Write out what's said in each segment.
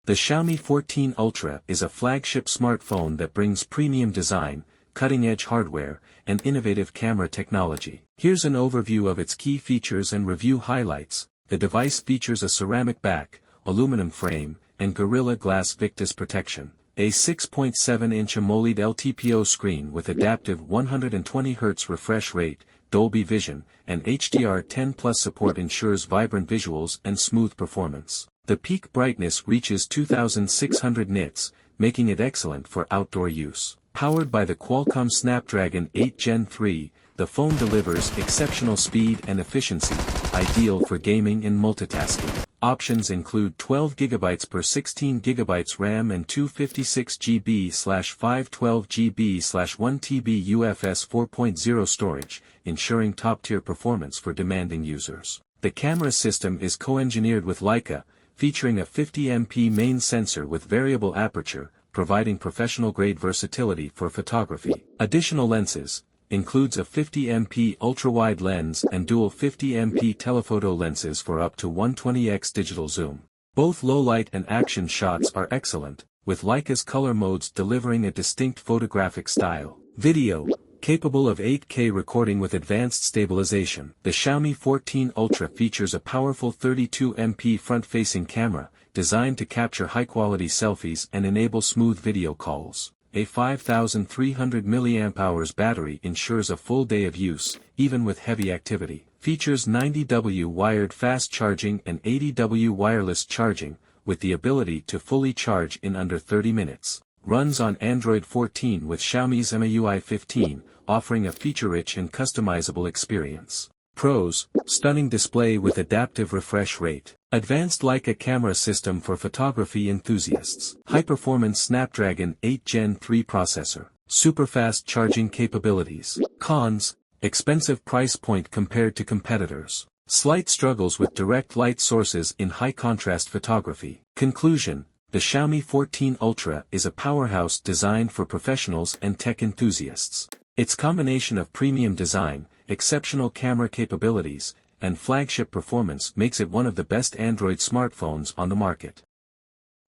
The Xiaomi 14 Ultra is a flagship smartphone that brings premium design, cutting-edge hardware, and innovative camera technology. Here's an overview of its key features and review highlights. The device features a ceramic back, aluminum frame, and Gorilla Glass Victus protection. A 6.7-inch AMOLED LTPO screen with adaptive 120Hz refresh rate, Dolby Vision, and HDR10+ support ensures vibrant visuals and smooth performance. The peak brightness reaches 2600 nits, making it excellent for outdoor use. Powered by the Qualcomm Snapdragon 8 Gen 3, the phone delivers exceptional speed and efficiency, ideal for gaming and multitasking. Options include 12GB per 16GB RAM and 256GB/512GB/1TB UFS 4.0 storage, ensuring top-tier performance for demanding users. The camera system is co-engineered with Leica, featuring a 50MP main sensor with variable aperture, providing professional-grade versatility for photography. Additional lenses includes a 50MP ultra-wide lens and dual 50MP telephoto lenses for up to 120x digital zoom. Both low-light and action shots are excellent, with Leica's color modes delivering a distinct photographic style. Video, capable of 8K recording with advanced stabilization. The Xiaomi 14 Ultra features a powerful 32MP front-facing camera, designed to capture high-quality selfies and enable smooth video calls. A 5300 mAh battery ensures a full day of use, even with heavy activity. Features 90W wired fast charging and 80W wireless charging, with the ability to fully charge in under 30 minutes. Runs on Android 14 with Xiaomi's MIUI 15, offering a feature-rich and customizable experience. Pros: stunning display with adaptive refresh rate. Advanced Leica camera system for photography enthusiasts. High-performance Snapdragon 8 Gen 3 processor. Super-fast charging capabilities. Cons: expensive price point compared to competitors. Slight struggles with direct light sources in high-contrast photography. Conclusion: the Xiaomi 14 Ultra is a powerhouse designed for professionals and tech enthusiasts. Its combination of premium design, exceptional camera capabilities, and flagship performance makes it one of the best Android smartphones on the market.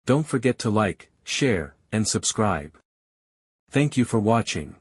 Don't forget to like, share, and subscribe. Thank you for watching.